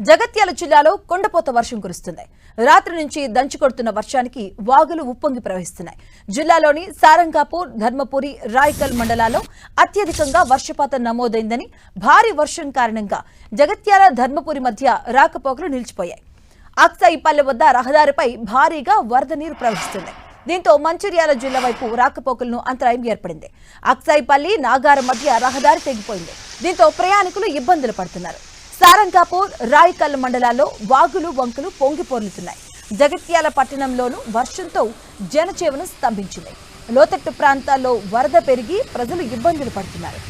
జగిత్యాల జిల్లాలో కొండపోత వర్షం కురుస్తుంది. రాత్రి నుంచి దంచుకొడుతున్న వర్షానికి వాగులు ఉప్పొంగి ప్రవహిస్తున్నాయి. జిల్లాలోని సారంగాపూర్, ధర్మపురి, రాయకల్ మండలాల్లో అత్యధికంగా వర్షపాతం నమోదైందని, భారీ వర్షం కారణంగా జగిత్యాల, ధర్మపురి మధ్య రాకపోకలు నిలిచిపోయాయి. అక్సాయిపల్లె వద్ద రహదారిపై భారీగా వరద నీరు ప్రవహిస్తుంది. దీంతో మంచిర్యాల జిల్లా వైపు రాకపోకలను అంతరాయం ఏర్పడింది. అక్సాయిపల్లి, నాగారం మధ్య రహదారి తెగిపోయింది. దీంతో ప్రయాణికులు ఇబ్బందులు పడుతున్నారు. సారంగాపూర్, రాయకల్ మండలాల్లో వాగులు, వంకలు పొంగి పొర్లుతున్నాయి. జగిత్యాల పట్టణంలోనూ వర్షంతో జనజీవనం స్తంభించింది. లోతట్టు ప్రాంతాల్లో వరద పెరిగి ప్రజలు ఇబ్బందులు పడుతున్నారు.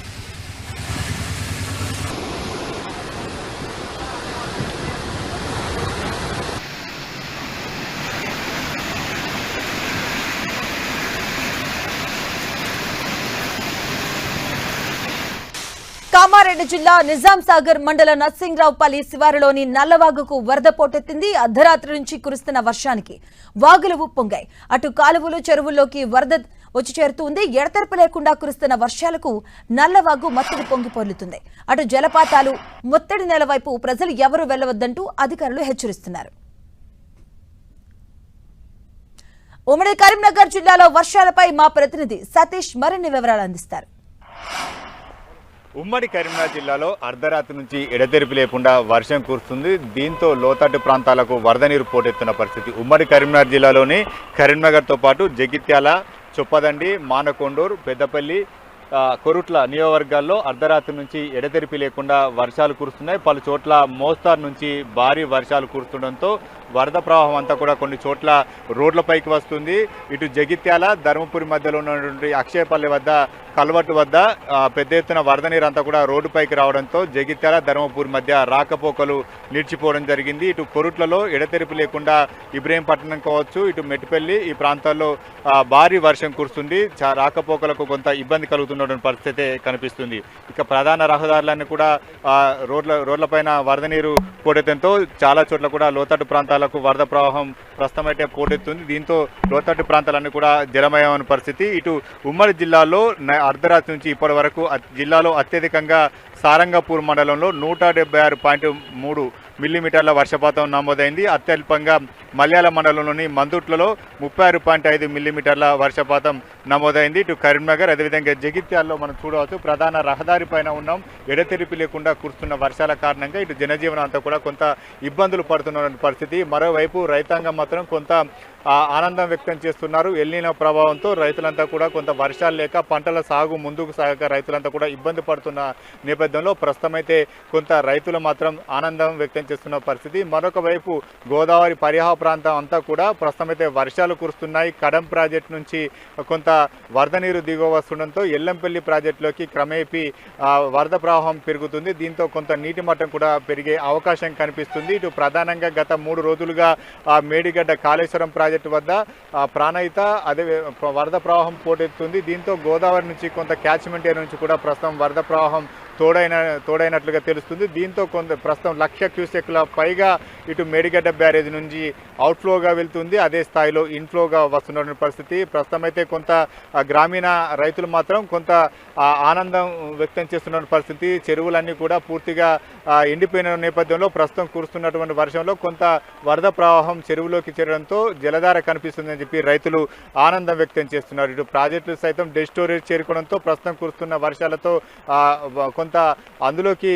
కామారెడ్డి జిల్లా నిజాం సాగర్ మండల నర్సింగ్రావుపల్లి శివారులోని నల్లవాగుకు వరద పోటెత్తింది. అర్ధరాత్రి నుంచి కురుస్తున్న వర్షానికి వాగులు ఉప్పొంగాయి. అటు కాలువలు, చెరువుల్లోకి వరద వచ్చి చేరుతుంది. ఎడతెరపు లేకుండా కురుస్తున్న వర్షాలకు నల్లవాగు మత్తడి పొంగి పొర్లుతుంది. అటు జలపాతాలు, ముత్తడి నేల వైపు ప్రజలు ఎవరూ వెళ్లవద్దంటూ అధికారులు హెచ్చరిస్తున్నారు. ఉమ్మడి కరీంనగర్ జిల్లాలో వర్షాలపై మా ప్రతినిధి సతీష్ మరిన్ని వివరాలు అందిస్తారు. ఉమ్మడి కరీంనగర్ జిల్లాలో అర్ధరాత్రి నుంచి ఎడతెరిపి లేకుండా వర్షం కురుస్తుంది. దీంతో లోతట్టు ప్రాంతాలకు వరద నీరు పోటెత్తున్న పరిస్థితి. ఉమ్మడి కరీంనగర్ జిల్లాలోని కరీంనగర్తో పాటు జగిత్యాల, చొప్పదండి, మానకొండూరు, పెద్దపల్లి, కొరుట్ల నియోజకవర్గాల్లో అర్ధరాత్రి నుంచి ఎడతెరిపి లేకుండా వర్షాలు కురుస్తున్నాయి. పలు చోట్ల మోస్తారు నుంచి భారీ వర్షాలు కురుస్తుండడంతో వరద ప్రవాహం అంతా కూడా కొన్ని చోట్ల రోడ్లపైకి వస్తుంది. ఇటు జగిత్యాల, ధర్మపురి మధ్యలో ఉన్నటువంటి అక్షయపల్లి వద్ద కల్వట్టు వద్ద పెద్ద ఎత్తున వరద నీరు అంతా కూడా రోడ్డుపైకి రావడంతో జగిత్యాల, ధర్మపురి మధ్య రాకపోకలు నిలిచిపోవడం జరిగింది. ఇటు కొరుట్లలో ఎడతెరిపి లేకుండా ఇబ్రహీంపట్నం కావచ్చు, ఇటు మెట్టిపల్లి ఈ ప్రాంతాల్లో భారీ వర్షం కురుస్తుంది. రాకపోకలకు కొంత ఇబ్బంది కలుగుతున్న పరిస్థితి కనిపిస్తుంది. ఇక ప్రధాన రహదారులన్నీ కూడా రోడ్లపైన వరద నీరు పోటెత్తడంతో చాలా చోట్ల కూడా లోతట్టు ప్రాంతాలకు వరద ప్రవాహం ప్రస్తుతం అయితే పోటెత్తుంది. దీంతో లోతట్టు ప్రాంతాలన్నీ కూడా జలమయమైన పరిస్థితి. ఇటు ఉమ్మడి జిల్లాలో అర్ధరాత్రి నుంచి ఇప్పటి వరకు జిల్లాలో అత్యధికంగా సారంగపూర్ మండలంలో 176.3 మిల్లీమీటర్ల వర్షపాతం నమోదైంది. అత్యల్పంగా మల్యాల మండలంలోని మందుట్లలో 36.5 మిల్లీమీటర్ల వర్షపాతం నమోదైంది. ఇటు కరీంనగర్, అదేవిధంగా జగిత్యాల్లో మనం చూడవచ్చు. ప్రధాన రహదారి పైన ఉన్నాం. ఎడతెరిపి లేకుండా కురుస్తున్న వర్షాల కారణంగా ఇటు జనజీవనం అంతా కూడా కొంత ఇబ్బందులు పడుతున్న పరిస్థితి. మరోవైపు రైతాంగం మాత్రం కొంత ఆనందం వ్యక్తం చేస్తున్నారు. ఎల్నినో ప్రభావంతో రైతులంతా కూడా కొంత వర్షాలు లేక పంటల సాగు ముందుకు సాగక రైతులంతా కూడా ఇబ్బంది పడుతున్న నేపథ్యంలో ప్రస్తుతం అయితే కొంత రైతులు మాత్రం ఆనందం వ్యక్తం చేస్తున్న పరిస్థితి. మరొక వైపు గోదావరి పరిహా ప్రాంతం అంతా కూడా ప్రస్తుతం అయితే వర్షాలు కురుస్తున్నాయి. కడం ప్రాజెక్టు నుంచి కొంత వరద నీరు దిగువ వస్తుండడంతో ఎల్లంపల్లి ప్రాజెక్టులోకి క్రమేపీ వరద ప్రవాహం పెరుగుతుంది. దీంతో కొంత నీటి మట్టం కూడా పెరిగే అవకాశం కనిపిస్తుంది. ఇటు ప్రధానంగా గత 3 రోజులుగా మేడిగడ్డ కాళేశ్వరం ప్రాజెక్టు వద్ద ప్రాణహిత అదే వరద ప్రవాహం పోటెత్తుంది. దీంతో గోదావరి నుంచి కొంత క్యాచ్మెంట్ ఏరియా నుంచి కూడా ప్రస్తుతం వరద ప్రవాహం తోడైనట్లుగా తెలుస్తుంది. దీంతో కొంత ప్రస్తుతం 1,00,000 క్యూసెక్ల పైగా ఇటు మేడిగడ్డ బ్యారేజ్ నుంచి అవుట్ఫ్లోగా వెళ్తుంది. అదే స్థాయిలో ఇన్ఫ్లోగా వస్తున్న పరిస్థితి. ప్రస్తుతం అయితే కొంత గ్రామీణ రైతులు మాత్రం కొంత ఆనందం వ్యక్తం చేస్తున్న పరిస్థితి. చెరువులన్నీ కూడా పూర్తిగా ఎండిపోయిన నేపథ్యంలో ప్రస్తుతం కురుస్తున్నటువంటి వర్షంలో కొంత వరద ప్రవాహం చెరువులోకి చేరడంతో జలధార కనిపిస్తుందని చెప్పి రైతులు ఆనందం వ్యక్తం చేస్తున్నారు. ఇటు ప్రాజెక్టులు సైతం డెడ్ స్టోరేజ్ చేరుకోవడంతో ప్రస్తుతం కురుస్తున్న వర్షాలతో కొంత అందులోకి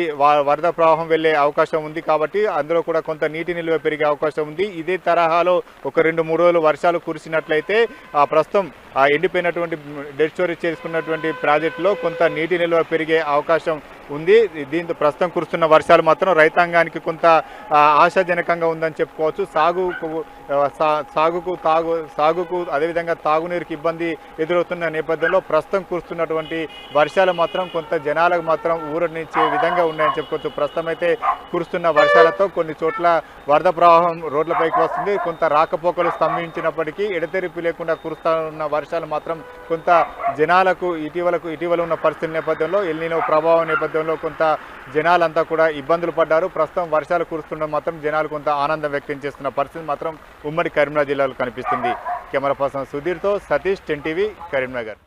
వరద ప్రవాహం వెళ్లే అవకాశం ఉంది. కాబట్టి అందులో కూడా కొంత నీటి నిల్వ పెరిగే అవకాశం ఉంది. ఇదే తరహాలో ఒక 2-3 రోజులు వర్షాలు కురిసినట్లయితే ప్రస్తుతం ఎండిపోయినటువంటి డెడ్ స్టోరేజ్ చేసుకున్నటువంటి ప్రాజెక్టులో కొంత నీటి నిల్వ పెరిగే అవకాశం ఉంది. దీంతో ప్రస్తుతం కురుస్తున్న వర్షాలు మాత్రం రైతాంగానికి కొంత ఆశాజనకంగా ఉందని చెప్పుకోవచ్చు. సాగుకు అదేవిధంగా తాగునీరుకి ఇబ్బంది ఎదురవుతున్న నేపథ్యంలో ప్రస్తుతం కురుస్తున్నటువంటి వర్షాలు మాత్రం కొంత జనాలకు మాత్రం ఊరడించే విధంగా ఉన్నాయని చెప్పుకోవచ్చు. ప్రస్తుతం అయితే కురుస్తున్న వర్షాలతో కొన్ని చోట్ల వరద ప్రవాహం రోడ్లపైకి వస్తుంది. కొంత రాకపోకలు స్తంభించినప్పటికీ ఎడతెరిపి లేకుండా కురుస్తున్న వర్షాలు మాత్రం కొంత జనాలకు ఇటీవల ఉన్న పరిస్థితుల నేపథ్యంలో ఎల్నినో ప్రభావం నేపథ్యంలో కొంత జనాలంతా కూడా ఇబ్బందులు పడ్డారు. ప్రస్తుతం వర్షాలు కురుస్తుండడం మాత్రం జనాలు కొంత ఆనందం వ్యక్తం చేస్తున్న పరిస్థితి మాత్రం ఉమ్మడి కరీంనగర్ జిల్లాలో కనిపిస్తుంది. కెమెరా పర్సన్ సుధీర్తో సతీష్, 10 టీవీ, కరీంనగర్.